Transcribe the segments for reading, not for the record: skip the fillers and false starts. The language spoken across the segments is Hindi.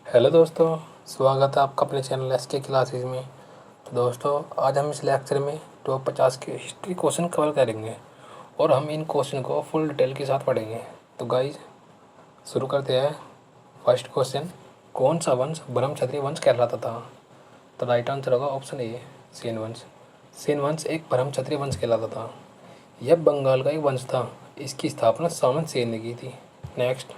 हेलो दोस्तों, स्वागत है आपका अपने चैनल एसके क्लासेस में। तो दोस्तों, आज हम इस लेक्चर में टॉप 50 के हिस्ट्री क्वेश्चन कवर करेंगे और हम इन क्वेश्चन को फुल डिटेल के साथ पढ़ेंगे। तो गाइज शुरू करते हैं। फर्स्ट क्वेश्चन, कौन सा वंश ब्रह्मक्षत्रीय वंश कहलाता था? तो राइट आंसर होगा ऑप्शन ए, सेन वंश। सेन वंश एक ब्रह्मक्षत्रीय वंश कहलाता था। यह बंगाल का एक वंश था। इसकी स्थापना सामंत सेन ने की थी। नेक्स्ट,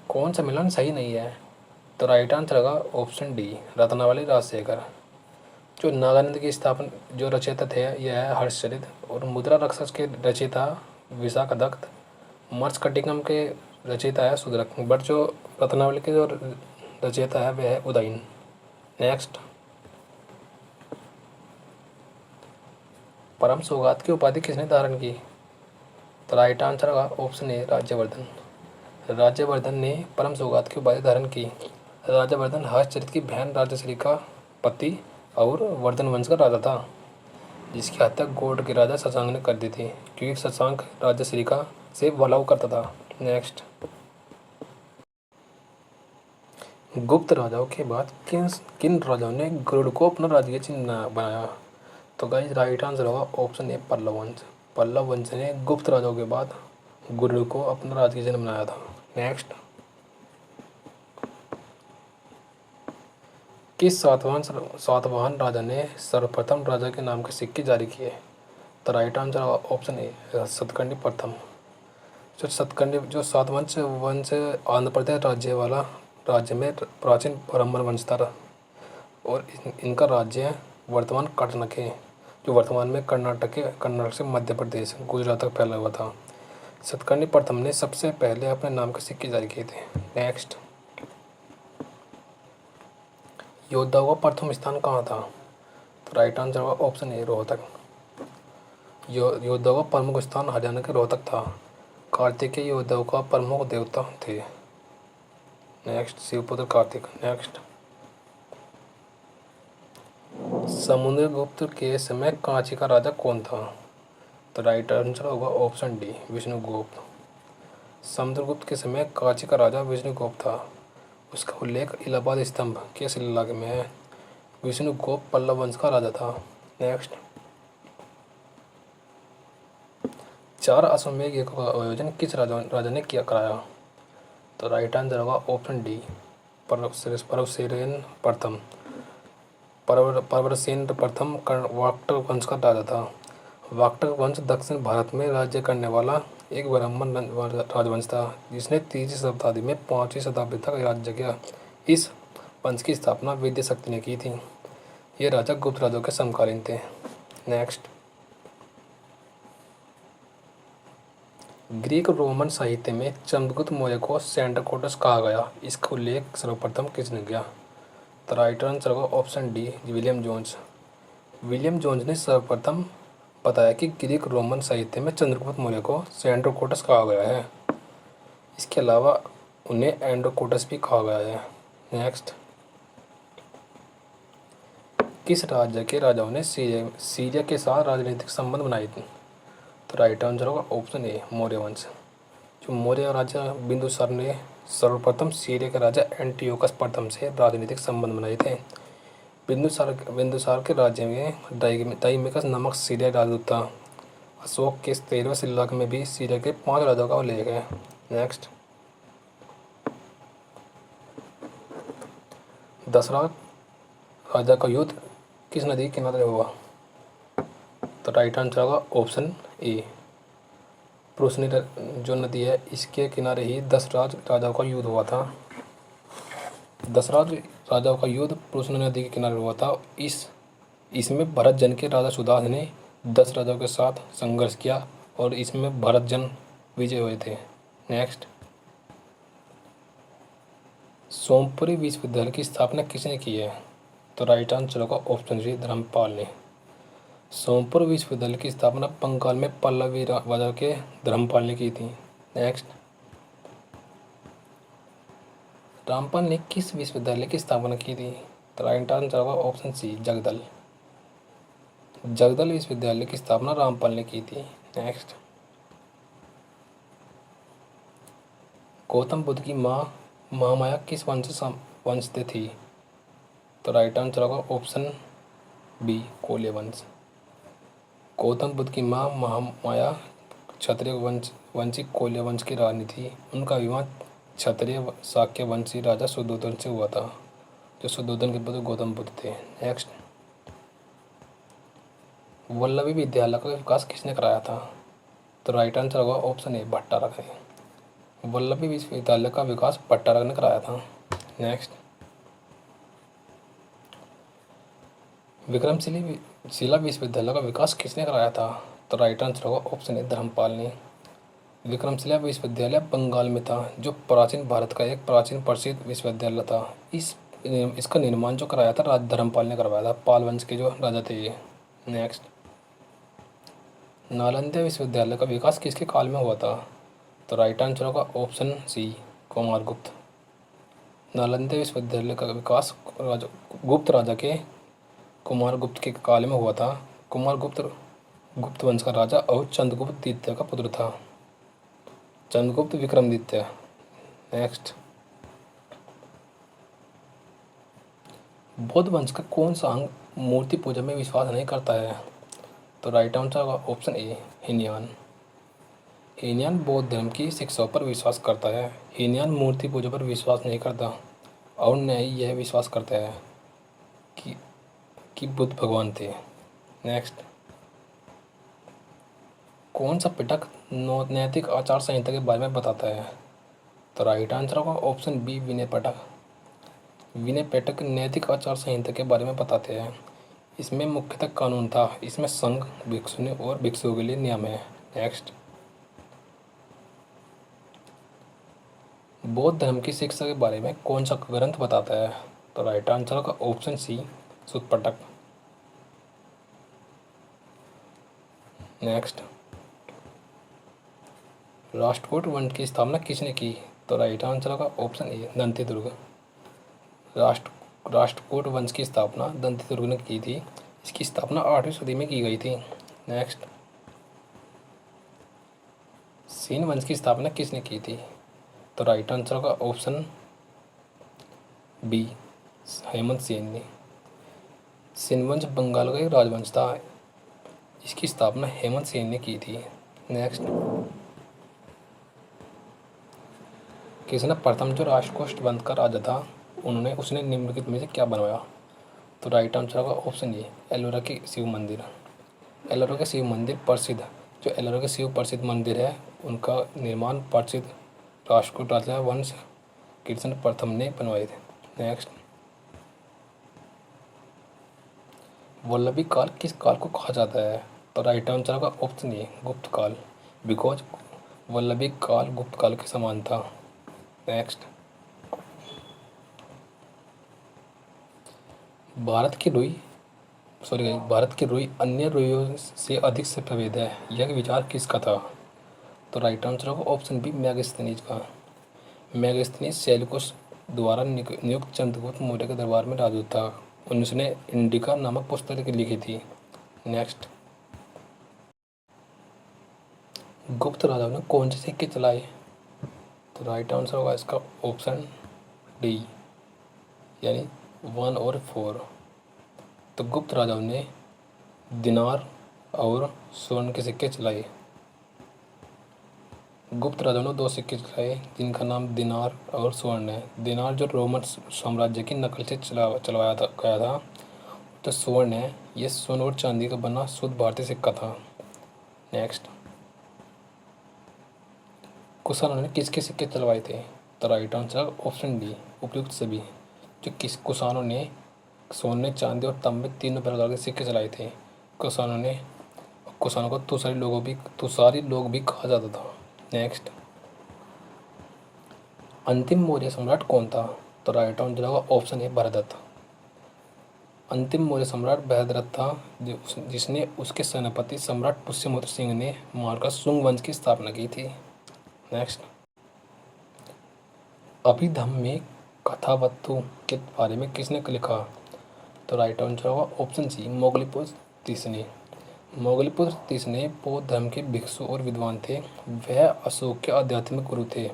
कौन सा मिलन सही नहीं है? तो राइट आंसर होगा ऑप्शन डी, रत्नावली राजशेखर। जो नागानंद की स्थापना जो रचयिता थे यह है हर्षचरित, और मुद्रा राक्षस के रचयिता विशाखदत्त। मर्कटिकम के रचयिता है सुदरक, बट जो रत्नावली के जो रचयिता है वह है उदयन। नेक्स्ट, परम सौगात की उपाधि किसने धारण की? तो राइट आंसर होगा ऑप्शन ए, राज्यवर्धन। राज्यवर्धन ने परम सौगात की उपाधि धारण की। राज्यवर्धन हर्षचरित की बहन राजश्री का पति और वर्धन वंश का राजा था, जिसकी हत्या गोड के राजा शशांक ने कर दी थी, क्योंकि शशांक राजश्री का से वलाव करता था। नेक्स्ट, गुप्त राजाओं के बाद किन किन राजाओं ने गरुड़ को अपना राजकीय चिन्ह बनाया? तो गाइस राइट आंसर होगा ऑप्शन ए, पल्लव वंश। पल्लव वंश ने गुप्त राजाओं के बाद गरुड़ को अपना राजकीय चिन्ह बनाया था। नेक्स्ट, किस सातवाहन राजा ने सर्वप्रथम राजा के नाम के सिक्के जारी किए? तो right answer option A, Satakarni प्रथम। जो सातवंश वंश आंध्र प्रदेश राज्य में प्राचीन ब्राह्मण वंश था, और इनका राज्य वर्तमान कर्नाटक है, जो वर्तमान में कर्नाटक से मध्य प्रदेश गुजरात तक फैला हुआ था। सतकर्णी प्रथम ने सबसे पहले अपने नाम के सिक्के जारी किए थे। नेक्स्ट, योद्धाओं का प्रथम स्थान कहाँ था? तो राइट आंसर होगा ऑप्शन ए, रोहतक। योद्धाओं का प्रमुख स्थान हरियाणा के रोहतक था। कार्तिकेय योद्धाओं का प्रमुख देवता थे। नेक्स्ट, शिवपुत्र कार्तिक। नेक्स्ट, समुद्रगुप्त के समय कांची का राजा कौन था? तो राइट आंसर होगा ऑप्शन डी, विष्णुगुप्त। समुद्रगुप्त के समय कांची का राजा विष्णुगुप्त था। उसका उल्लेख इलाहाबाद स्तंभ के शिलालेख में है। विष्णुगुप्त पल्लव वंश का राजा था। नेक्स्ट, 4 अश्वमेध यज्ञों का आयोजन किस राजा ने कराया? तो राइट आंसर होगा ऑप्शन डी, परवरसेन प्रथम। परवरसेन प्रथम वाक्टर वंश का राजा था। वाक्टर वंश दक्षिण भारत में राज्य करने वाला एक ब्राह्मण राजवंश था, जिसने 3वीं शताब्दी में 5वीं शताब्दी तक राज्य किया। इस वंश की स्थापना विद्या शक्ति ने की थी। ये राजा गुप्त राजाओं के समकालीन थे। नेक्स्ट, ग्रीक रोमन साहित्य में चंद्रगुप्त मौर्य को सेंड्रोकोटस कहा गया। इसका उल्लेख सर्वप्रथम किसने किया? तो राइट आंसर होगा option D, William Jones. William Jones ने सर्वप्रथम बताया कि ग्रीक रोमन साहित्य में चंद्रगुप्त मौर्य को सेंड्रोकोटस कहा गया है। इसके अलावा उन्हें एंड्रोकोटस भी कहा गया है। नेक्स्ट, किस राज्य के राजाओं ने सीरिया के साथ राजनीतिक संबंध बनाए थे? तो राइट आंसर होगा ऑप्शन ए, मौर्य वंश। जो मौर्य राजा बिंदुसार ने सर्वप्रथम सीरिया के राजा एंटियोकस प्रथम से राजनीतिक संबंध बनाए थे। बिंदुसार के राज्य में डाइमेकस नामक सीरिया राजदूत था। अशोक के 13वें शिलालेख में भी सीरिया के 5 राजाओं का उल्लेख है। नेक्स्ट, दसरा राजा का युद्ध किस नदी के किनारे हुआ? तो राइट आंसर होगा ऑप्शन ए, प्रुसनी जो नदी है इसके किनारे ही दसराज राजाओं का युद्ध हुआ था। दसराज राजाओं का युद्ध प्रुसनी नदी के किनारे हुआ था। इसमें भरत जन के राजा सुदास ने 10 राजाओं के साथ संघर्ष किया, और इसमें भरत जन विजय हुए थे। नेक्स्ट, सोमपुरी विश्वविद्यालय की स्थापना किसने की है? तो राइट आंसर होगा ऑप्शन सी, धर्मपाल ने। सोमपुर विश्वविद्यालय की स्थापना बंगाल में पल्लवी राजा के धर्मपाल ने की थी। नेक्स्ट, रामपाल ने किस विश्वविद्यालय की स्थापना की थी? तो राइट आंसर होगा ऑप्शन सी, जगदल। जगदल विश्वविद्यालय की स्थापना रामपाल ने की थी। नेक्स्ट, गौतम बुद्ध की माँ महामाया किस वंश से वंशज थी? तो राइट आंसर होगा ऑप्शन बी, कोल्य वंश। गौतम बुद्ध की माँ महामाया क्षत्रिय वंशी कोल्य वंश की रानी थी। उनका विवाह क्षत्रिय शाक्य वंशी राजा शुद्धोधन से हुआ था। जो शुद्धोधन के पुत्र गौतम बुद्ध थे। नेक्स्ट, वल्लभी विद्यालय का विकास किसने कराया था? तो राइट आंसर होगा ऑप्शन ए, भट्टारक है। वल्लभी विश्वविद्यालय का विकास भट्टारक ने कराया था। नेक्स्ट, विक्रमशिला विश्वविद्यालय का विकास किसने कराया था? तो राइट आंसर होगा ऑप्शन ए, धर्मपाल ने। विक्रमशिला विश्वविद्यालय बंगाल में था, जो प्राचीन भारत का एक प्राचीन प्रसिद्ध विश्वविद्यालय था। इसका निर्माण जो कराया था राजा धर्मपाल ने करवाया था। पाल वंश के जो राजा थे ये। नेक्स्ट, नालंदा विश्वविद्यालय का विकास किसके काल में हुआ था? तो राइट आंसर होगा ऑप्शन सी, कुमारगुप्त। नालंदा विश्वविद्यालय का विकास गुप्त राजा के कुमारगुप्त के काल में हुआ था। कुमारगुप्त गुप्त वंश का राजा और चंद्रगुप्त द्वितीय का पुत्र था। चंद्रगुप्त विक्रमादित्य। नेक्स्ट, बौद्ध वंश का कौन सा अंग मूर्ति पूजा में विश्वास नहीं करता है? तो राइट आंसर होगा ऑप्शन ए, हीनयान। हीनयान बौद्ध धर्म की शिक्षाओं पर विश्वास करता है। हीनयान मूर्ति पूजा पर विश्वास नहीं करता और न ही यह विश्वास करता है कि बुद्ध भगवान थे। नेक्स्ट, कौन सा पिटक नैतिक आचार संहिता के बारे में बताता है? तो राइट आंसर होगा ऑप्शन बी, विनय पिटक। विनय पिटक नैतिक आचार संहिता के बारे में बताते हैं। इसमें मुख्यतः कानून था। इसमें संघ, भिक्षुनी और भिक्षुओं के लिए नियम है। नेक्स्ट, बौद्ध धर्म की शिक्षा के बारे में कौन सा ग्रंथ बताता है? तो राइट आंसर होगा ऑप्शन सी, सुत्त पिटक। नेक्स्ट, राष्ट्रकूट वंश की स्थापना किसने की? तो राइट आंसर होगा ऑप्शन ए, दंतीदुर्ग। राष्ट्रकूट वंश की स्थापना दंतीदुर्ग ने की थी। इसकी स्थापना 8वीं सदी में की गई थी। नेक्स्ट, सेन वंश की स्थापना किसने की थी? तो राइट आंसर होगा ऑप्शन बी, हेमंत सेन ने। सेन वंश बंगाल का एक राजवंश था। इसकी स्थापना हेमंत सेन ने की थी। नेक्स्ट, किसने प्रथम जो राष्ट्रकूट का राजा था उसने निम्नलिखित में से क्या बनवाया? तो राइट आंसर होगा ऑप्शन ए, एलोरा के शिव मंदिर। एलोरा के शिव मंदिर प्रसिद्ध, जो एलोरा के शिव प्रसिद्ध मंदिर है उनका निर्माण प्रसिद्ध राष्ट्रकूट राजा वंश कृष्ण प्रथम ने बनवाए थे। नेक्स्ट, वल्लभी काल किस काल को कहा जाता है? तो राइट आंसर होगा ऑप्शन ए, गुप्त काल। बिकॉज वल्लभी काल गुप्त काल के समान था। नेक्स्ट, भारत की रुई अन्य रुइयों से अधिक से प्रभेद है, यह विचार किसका था? तो राइट आंसर होगा ऑप्शन बी, मेगास्थनीज का। मेगास्थनीज सेल्यूकस द्वारा नियुक्त चंद्रगुप्त मौर्य के दरबार में राजदूत था। उन्होंने इंडिका नामक पुस्तक लिखी थी। नेक्स्ट, गुप्त राजाओं ने कौन से सिक्के चलाए? तो राइट आंसर होगा इसका ऑप्शन डी, यानी 1 और 4। तो गुप्त राजाओं ने दिनार और स्वर्ण के सिक्के चलाए। गुप्त राजाओं ने 2 सिक्के चलाए जिनका नाम दिनार और स्वर्ण है। दिनार जो रोमन साम्राज्य की नकल से चलवाया गया था। तो स्वर्ण है, ये सोने और चांदी का बना शुद्ध भारतीय सिक्का था। नेक्स्ट, कुषाणों ने किसके सिक्के चलवाए थे? तो राइट आंसर ऑप्शन डी, उपयुक्त सभी। जो कुषाणों ने सोने, चांदी और तांबे तीनों प्रकार के सिक्के चलाए थे। कुषाणों को तुषारी लोग भी कहा जाता था। नेक्स्ट, अंतिम मौर्य सम्राट कौन था? तो राइट आंसर होगा ऑप्शन ए, भरतदत्त। अंतिम मौर्य सम्राट भरतदत्त था, जिसने उसके सेनापति सम्राट पुष्यमित्र सिंह ने मारकर शुंग वंश की स्थापना की थी। नेक्स्ट, अभिधम्म में कथावस्तु के बारे में किसने लिखा? तो राइट आंसर होगा ऑप्शन सी, मोगलीपुत्र तीसरे। मोगलीपुत्र तीसरे बौद्ध धर्म के भिक्षु और विद्वान थे। वह अशोक के आध्यात्मिक गुरु थे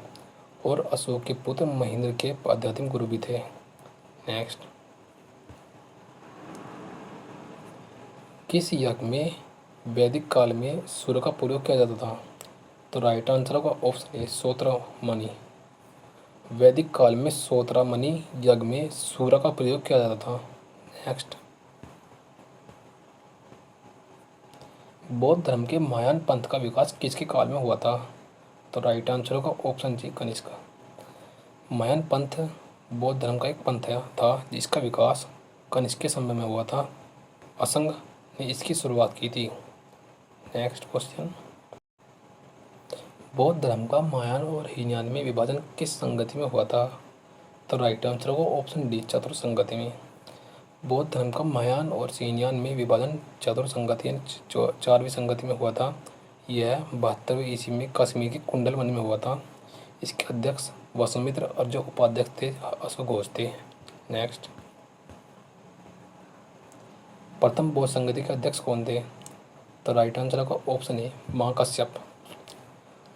और अशोक के पुत्र महेंद्र के आध्यात्मिक गुरु भी थे। नेक्स्ट, किस यज्ञ में वैदिक काल में सूर्य का प्रयोग किया जाता था? तो राइट आंसर होगा ऑप्शन ए, श्रोत्रमणि। वैदिक काल में श्रोत्रमणि यज्ञ में सूर्य का प्रयोग किया जाता था। नेक्स्ट, बौद्ध धर्म के महायान पंथ का विकास किसके काल में हुआ था? तो राइट आंसर होगा ऑप्शन जी, कनिष्क। महायान पंथ बौद्ध धर्म का एक पंथ था जिसका विकास कनिष्क के समय में हुआ था। असंग ने इसकी शुरुआत की थी। नेक्स्ट क्वेश्चन, बौद्ध धर्म का महायान और हीनयान में विभाजन किस संगति में हुआ था? तो राइट आंसर होगा ऑप्शन डी, चतुर संगति में। बौद्ध धर्म का महायान और हीनयान में विभाजन चतुर संगति चारवीं संगति में हुआ था। यह 72वें ईस्वी में कश्मीर के कुंडल वन में हुआ था। इसके अध्यक्ष वसुमित्र और जो उपाध्यक्ष थे अशोक घोष थे। नेक्स्ट, प्रथम बौद्ध संगति के अध्यक्ष कौन थे? तो राइट आंसर होगा ऑप्शन ए, महाकश्यप।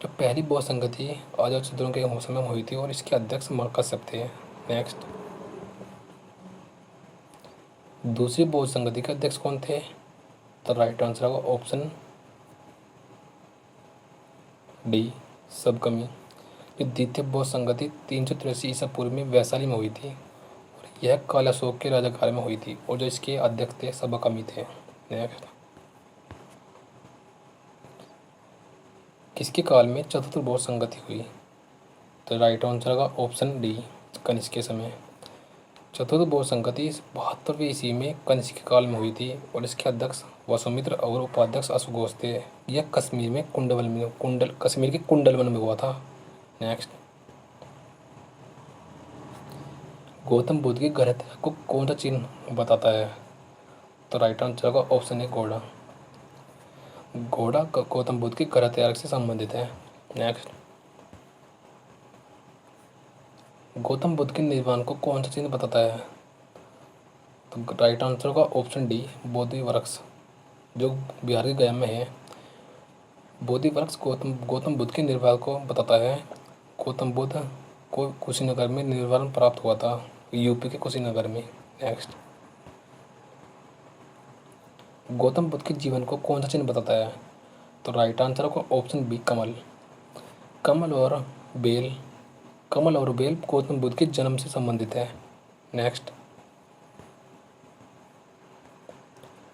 जो पहली बौद्ध संगति अजातशत्रु के समय में हुई थी और इसके अध्यक्ष महाकश्यप थे। नेक्स्ट, दूसरी बौद्ध संगति के अध्यक्ष कौन थे? तो राइट आंसर होगा ऑप्शन डी, सबकमी। जो द्वितीय बौद्ध संगति 383 ईसा पूर्व में वैशाली में हुई थी और यह काल अशोक के राजकाल में हुई थी और जो इसके अध्यक्ष थे सबकमी थे। नेक्स्ट, किसके काल में चतुर्थ बौद्ध संगति हुई? तो राइट आंसर होगा ऑप्शन डी, कनिष्क के समय। चतुर्थ बौद्ध संगति 72वें ईस्वी में कनिष्क के काल में हुई थी और इसके अध्यक्ष वसुमित्र और उपाध्यक्ष अशोक घोष थे। यह कश्मीर में कश्मीर के कुंडलवन में हुआ था। नेक्स्ट, गौतम बुद्ध की ग्रह त्याग को कौन सा चिन्ह बताता है? तो राइट आंसर होगा ऑप्शन ए, घोड़ा। घोड़ा गौतम बुद्ध की ग्रह त्याग से संबंधित है। नेक्स्ट, गौतम बुद्ध के निर्वाण को कौन सा चिन्ह बताता है? तो राइट आंसर होगा ऑप्शन डी, बोधि वृक्ष, जो बिहार के गया में है। बोधि वृक्ष गौतम बुद्ध के निर्वाण को बताता है। गौतम बुद्ध को कुशीनगर में निर्वाण प्राप्त हुआ था, यूपी के कुशीनगर में। नेक्स्ट, गौतम बुद्ध के जीवन को कौन सा चिन्ह बताता है? तो राइट आंसर होगा ऑप्शन बी, कमल। कमल और बेल गौतम बुद्ध के जन्म से संबंधित है। नेक्स्ट,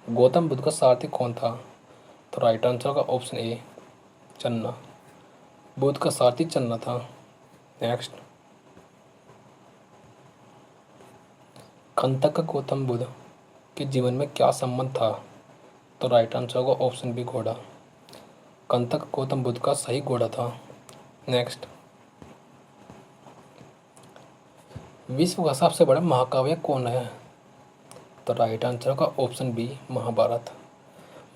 गौतम बुद्ध का सारथी कौन था? तो राइट आंसर होगा ऑप्शन ए, चन्ना। बुद्ध का सारथी चन्ना था। नेक्स्ट, खंतक का गौतम बुद्ध के जीवन में क्या संबंध था? तो राइट आंसर होगा ऑप्शन बी, घोड़ा। कंतक गौतम बुद्ध का सही घोड़ा था। नेक्स्ट, विश्व का सबसे बड़ा महाकाव्य कौन है? तो राइट आंसर होगा ऑप्शन बी, महाभारत।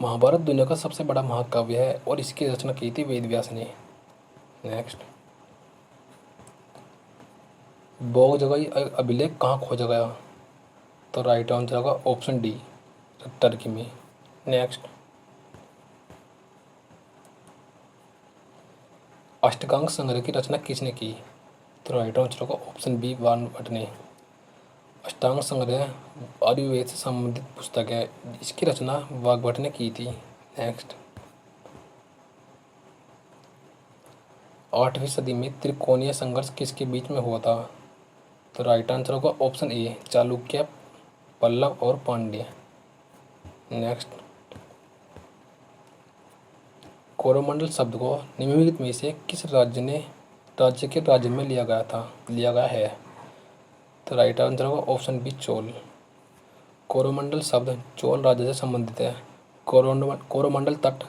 महाभारत दुनिया का सबसे बड़ा महाकाव्य है और इसकी रचना की थी वेद व्यास ने। नेक्स्ट, बोग जगह अभिलेख कहाँ खोजा गया? तो राइट आंसर होगा ऑप्शन डी, टर्की में। नेक्स्ट, अष्टकांग संग्रह की रचना किसने की? तो राइट आंसर होगा ऑप्शन बी, वानभट्ट ने। अष्टांग संग्रह आयुर्वेद से संबंधित पुस्तक है, इसकी रचना वाग्भट ने की थी। नेक्स्ट, 8वीं सदी में त्रिकोणीय संघर्ष किसके बीच में हुआ था? तो राइट आंसर होगा ऑप्शन ए, चालुक्य, पल्लव और पांड्य। नेक्स्ट, कोरोमंडल शब्द को निम्नलिखित में से किस राज्य के राज्य में लिया गया है? तो राइट आंसर होगा ऑप्शन बी, चोल। कोरोमंडल शब्द चोल राज्य से संबंधित है। कोरोमंडल तट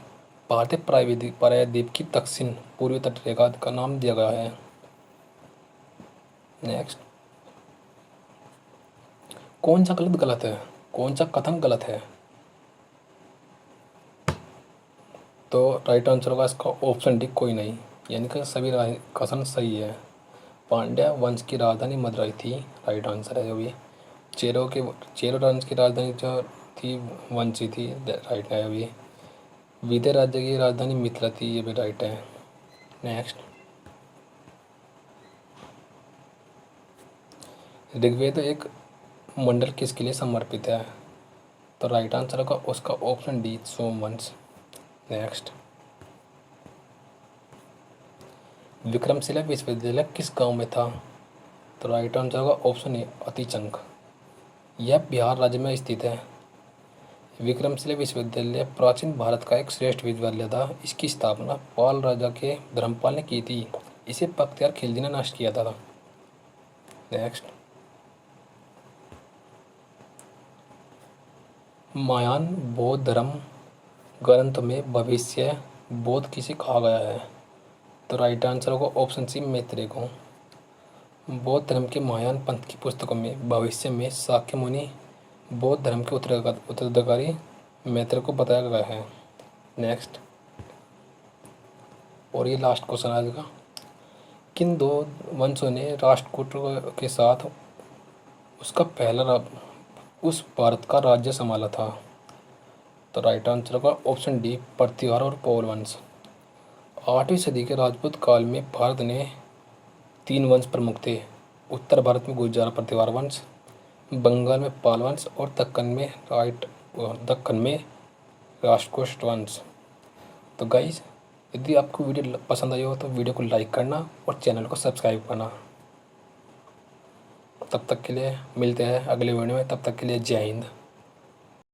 भारतीय प्रायद्वीप की दक्षिण पूर्वी तटरेखा का नाम दिया गया है। नेक्स्ट, कौन सा गलत है? कौन सा कथन गलत है? तो राइट आंसर होगा इसका ऑप्शन डी, कोई नहीं, यानी कि सभी कथन सही है। पांड्या वंश की राजधानी मदुरई थी, राइट आंसर है। जो भी चेरो वंश की राजधानी जो थी वंशी थी, राइट है। अभी विदय राज्य की राजधानी मिथिला थी, ये भी राइट है। नेक्स्ट, ऋग्वेद एक मंडल किसके लिए समर्पित है? तो राइट आंसर होगा उसका ऑप्शन डी, सोमवंश। नेक्स्ट, विक्रमशिला विश्वविद्यालय किस गांव में था? तो राइट आंसर होगा ऑप्शन ए, अतिचंक। यह बिहार राज्य में स्थित है। विक्रमशिला विश्वविद्यालय प्राचीन भारत का एक श्रेष्ठ विश्वविद्यालय था। इसकी स्थापना पाल राजा के धर्मपाल ने की थी। इसे बख्तियार खिलजी ने नष्ट किया था। नेक्स्ट, महायान बौद्ध धर्म ग्रंथ में भविष्य बोध किसे कहा गया है? तो राइट आंसर होगा ऑप्शन सी, मैत्रेय को। बौद्ध धर्म के महायान पंथ की पुस्तकों में भविष्य में शाक्य मुनि बौद्ध धर्म के उत्तराधिकारी मैत्रेय को बताया गया है। नेक्स्ट, और ये लास्ट क्वेश्चन आएगा, किन दो वंशों ने राष्ट्रकूट के साथ उसका पहला उस भारत का राज्य संभाला था? तो राइट आंसर होगा ऑप्शन डी, प्रतिहार और पौल वंश। 8वीं सदी के राजपूत काल में भारत ने 3 वंश प्रमुख थे। उत्तर भारत में गुर्जर प्रतिहार वंश, बंगाल में पाल वंश और दक्कन में राष्ट्रकूट वंश। तो गाइस, यदि आपको वीडियो पसंद आई हो तो वीडियो को लाइक करना और चैनल को सब्सक्राइब करना। तब तक के लिए मिलते हैं अगले वीडियो में। तब तक के लिए जय हिंद।